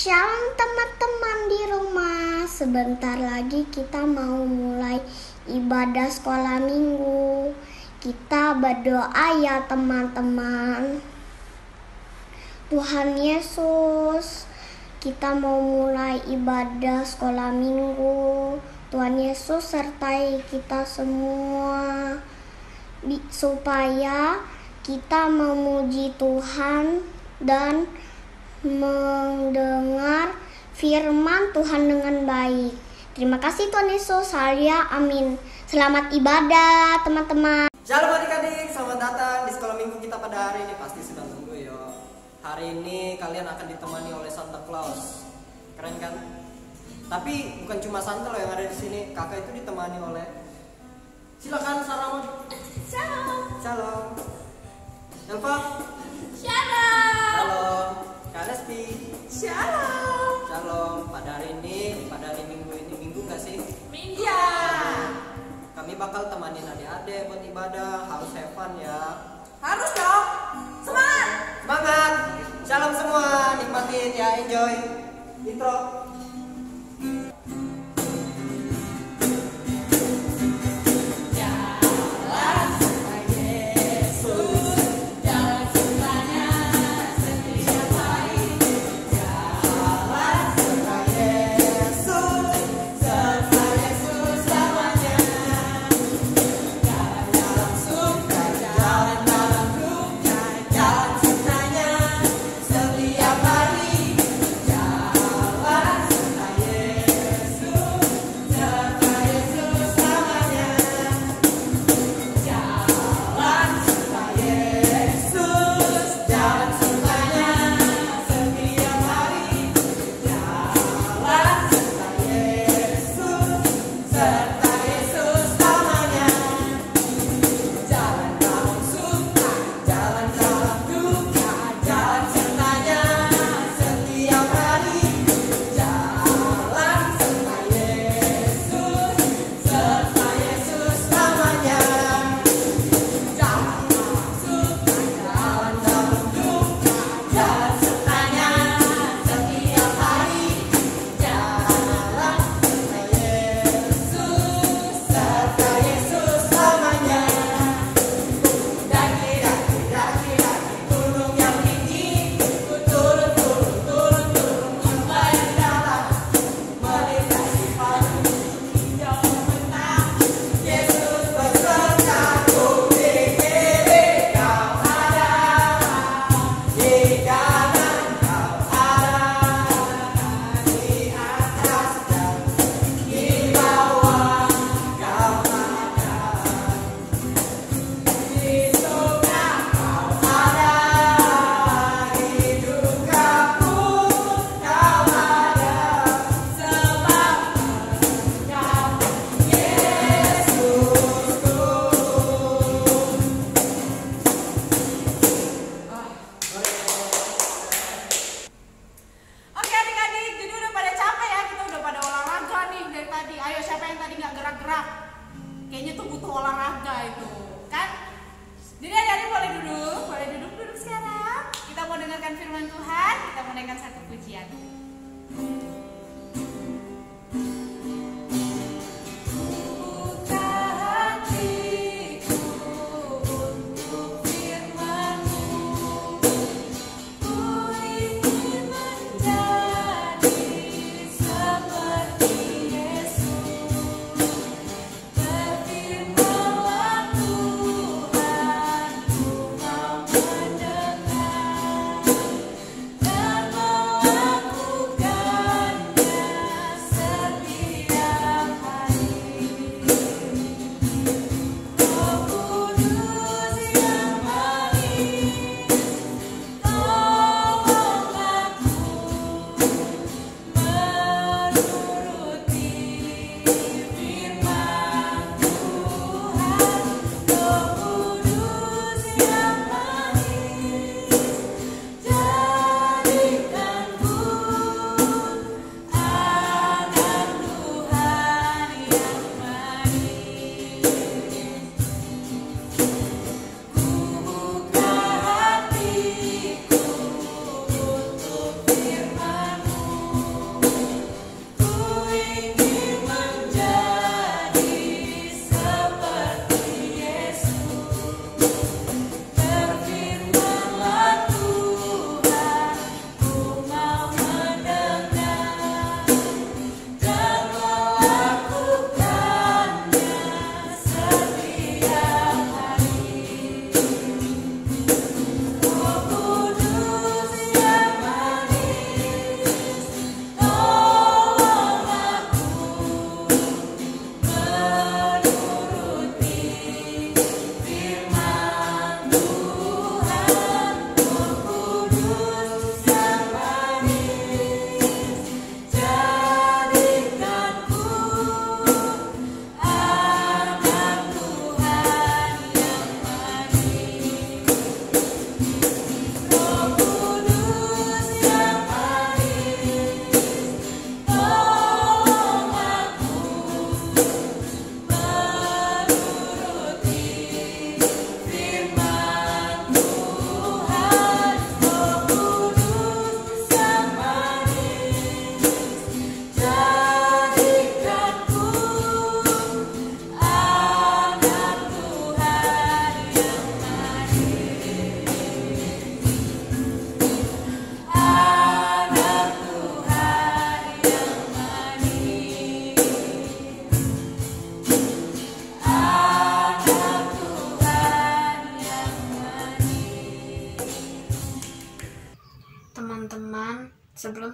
Shalom teman-teman di rumah. Sebentar lagi kita mau mulai ibadah sekolah minggu. Kita berdoa ya teman-teman. Tuhan Yesus, kita mau mulai ibadah sekolah minggu. Tuhan Yesus sertai kita semua supaya kita memuji Tuhan dan mendengar firman Tuhan dengan baik. Terima kasih Tuhan Yesus. Haleluya, amin. Selamat ibadah teman-teman. Shalom adik-adik, selamat datang di sekolah minggu kita pada hari ini. Pasti sudah tunggu ya. Hari ini kalian akan ditemani oleh Santa Claus. Keren kan? Tapi bukan cuma Santa loh yang ada di sini. Kakak itu ditemani oleh, silakan Sarah. Shalom. Shalom. Elva. Shalom. Shalom. Kak Resti. Shalom. Shalom. Pada hari minggu ini minggu nggak sih? Minggu. Ya. Kami bakal temanin adik-adik buat ibadah. Harus have fun ya. Harus dong. Semangat. Semangat. Shalom semua. Nikmatin ya, enjoy. Intro. Kayaknya tuh butuh olahraga itu, kan? Jadi adik-adik boleh duduk sekarang. Kita mau dengarkan firman Tuhan, kita mau naikkan satu pujian. Aku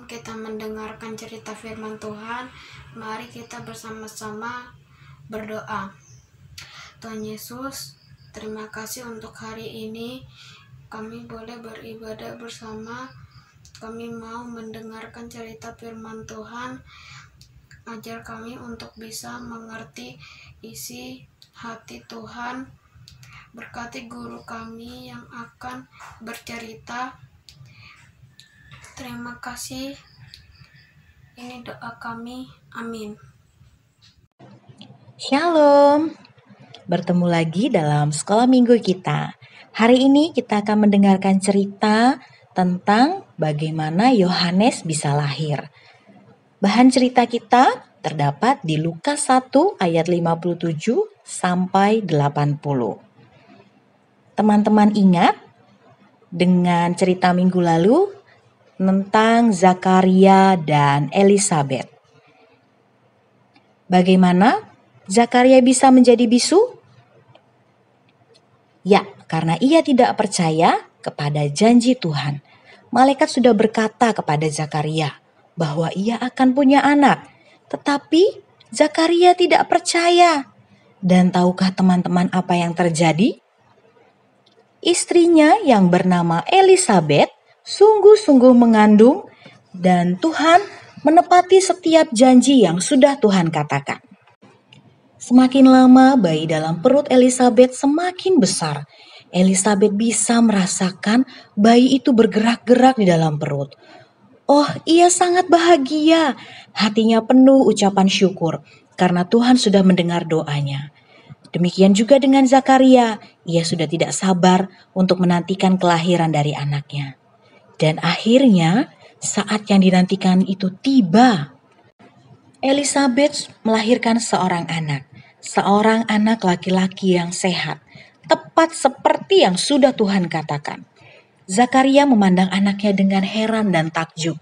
Sebelum kita mendengarkan cerita firman Tuhan, mari kita bersama-sama berdoa. Tuhan Yesus, terima kasih untuk hari ini. Kami boleh beribadah bersama. Kami mau mendengarkan cerita firman Tuhan. Ajar kami untuk bisa mengerti isi hati Tuhan. Berkati guru kami yang akan bercerita. Terima kasih. Ini doa kami. Amin. Shalom. Bertemu lagi dalam sekolah minggu kita. Hari ini kita akan mendengarkan cerita tentang bagaimana Yohanes bisa lahir. Bahan cerita kita terdapat di Lukas 1 ayat 57 sampai 80. Teman-teman ingat dengan cerita minggu lalu tentang Zakaria dan Elisabet. Bagaimana Zakaria bisa menjadi bisu? Ya, karena ia tidak percaya kepada janji Tuhan. Malaikat sudah berkata kepada Zakaria bahwa ia akan punya anak. Tetapi Zakaria tidak percaya. Dan tahukah teman-teman apa yang terjadi? Istrinya yang bernama Elisabet sungguh-sungguh mengandung dan Tuhan menepati setiap janji yang sudah Tuhan katakan. Semakin lama bayi dalam perut Elisabet semakin besar. Elisabet bisa merasakan bayi itu bergerak-gerak di dalam perut. Oh, ia sangat bahagia. Hatinya penuh ucapan syukur karena Tuhan sudah mendengar doanya. Demikian juga dengan Zakaria. Ia sudah tidak sabar untuk menantikan kelahiran dari anaknya. Dan akhirnya saat yang dinantikan itu tiba. Elisabet melahirkan seorang anak laki-laki yang sehat, tepat seperti yang sudah Tuhan katakan. Zakaria memandang anaknya dengan heran dan takjub.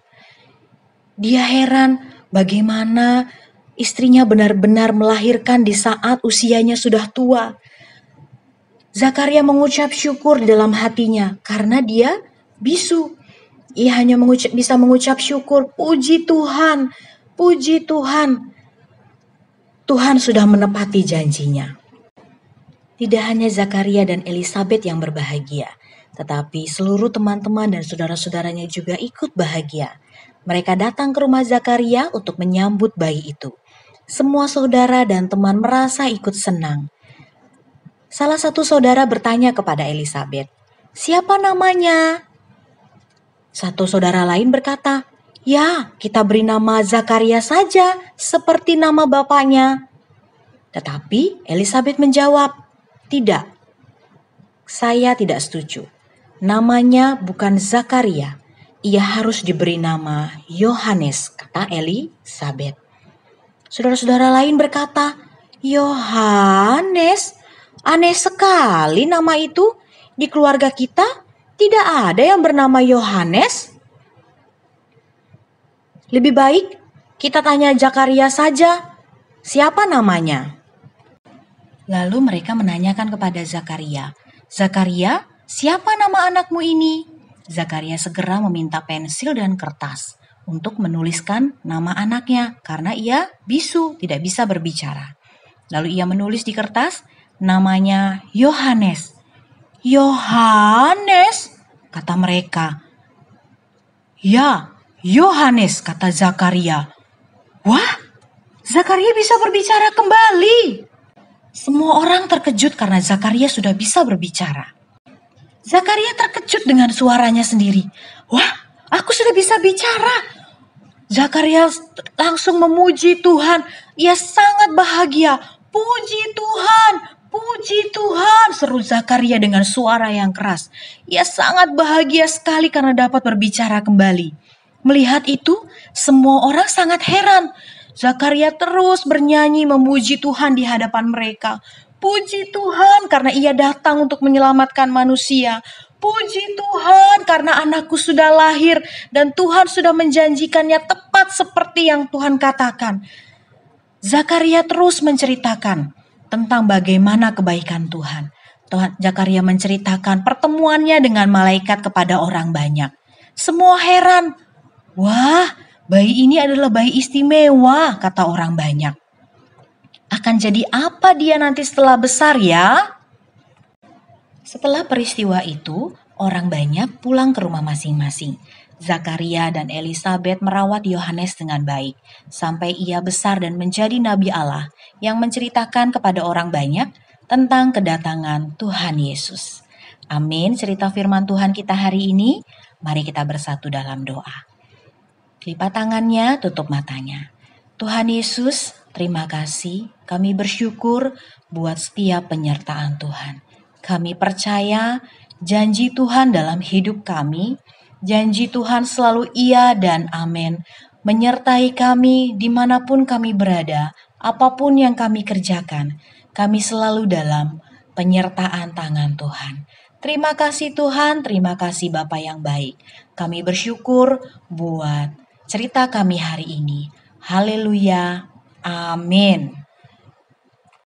Dia heran bagaimana istrinya benar-benar melahirkan di saat usianya sudah tua. Zakaria mengucap syukur di dalam hatinya karena dia bisu. Ia hanya bisa mengucap syukur, puji Tuhan, puji Tuhan. Tuhan sudah menepati janjinya. Tidak hanya Zakaria dan Elisabet yang berbahagia, tetapi seluruh teman-teman dan saudara-saudaranya juga ikut bahagia. Mereka datang ke rumah Zakaria untuk menyambut bayi itu. Semua saudara dan teman merasa ikut senang. Salah satu saudara bertanya kepada Elisabet, "Siapa namanya?" Satu saudara lain berkata, "Ya, kita beri nama Zakaria saja, seperti nama bapaknya." Tetapi Elisabet menjawab, "Tidak, saya tidak setuju. Namanya bukan Zakaria, ia harus diberi nama Yohanes," kata Elisabet. Saudara-saudara lain berkata, "Yohanes, aneh sekali nama itu. Di keluarga kita tidak ada yang bernama Yohanes. Lebih baik kita tanya Zakaria saja, siapa namanya?" Lalu mereka menanyakan kepada Zakaria, "Zakaria, siapa nama anakmu ini?" Zakaria segera meminta pensil dan kertas untuk menuliskan nama anaknya karena ia bisu, tidak bisa berbicara. Lalu ia menulis di kertas, namanya Yohanes. "Yohanes?" kata mereka. "Ya, Yohanes," kata Zakaria. Wah, Zakaria bisa berbicara kembali. Semua orang terkejut karena Zakaria sudah bisa berbicara. Zakaria terkejut dengan suaranya sendiri. Wah, aku sudah bisa bicara. Zakaria langsung memuji Tuhan. Ia sangat bahagia. "Puji Tuhan, puji Tuhan," seru Zakaria dengan suara yang keras. Ia sangat bahagia sekali karena dapat berbicara kembali. Melihat itu, semua orang sangat heran. Zakaria terus bernyanyi memuji Tuhan di hadapan mereka. "Puji Tuhan karena ia datang untuk menyelamatkan manusia. Puji Tuhan karena anakku sudah lahir dan Tuhan sudah menjanjikannya tepat seperti yang Tuhan katakan." Zakaria terus menceritakan tentang bagaimana kebaikan Tuhan. Zakaria menceritakan pertemuannya dengan malaikat kepada orang banyak. Semua heran. Wah, Bayi ini adalah bayi istimewa, kata orang banyak. Akan jadi apa dia nanti setelah besar ya? Setelah peristiwa itu, orang banyak pulang ke rumah masing-masing. Zakaria dan Elisabet merawat Yohanes dengan baik, sampai ia besar dan menjadi nabi Allah yang menceritakan kepada orang banyak tentang kedatangan Tuhan Yesus. Amin. Cerita firman Tuhan kita hari ini, mari kita bersatu dalam doa. Lipat tangannya, tutup matanya. Tuhan Yesus, terima kasih. Kami bersyukur buat setiap penyertaan Tuhan. Kami percaya janji Tuhan dalam hidup kami. Janji Tuhan selalu iya dan amin. Menyertai kami dimanapun kami berada, apapun yang kami kerjakan. Kami selalu dalam penyertaan tangan Tuhan. Terima kasih Tuhan, terima kasih Bapa yang baik. Kami bersyukur buat cerita kami hari ini. Haleluya. Amin.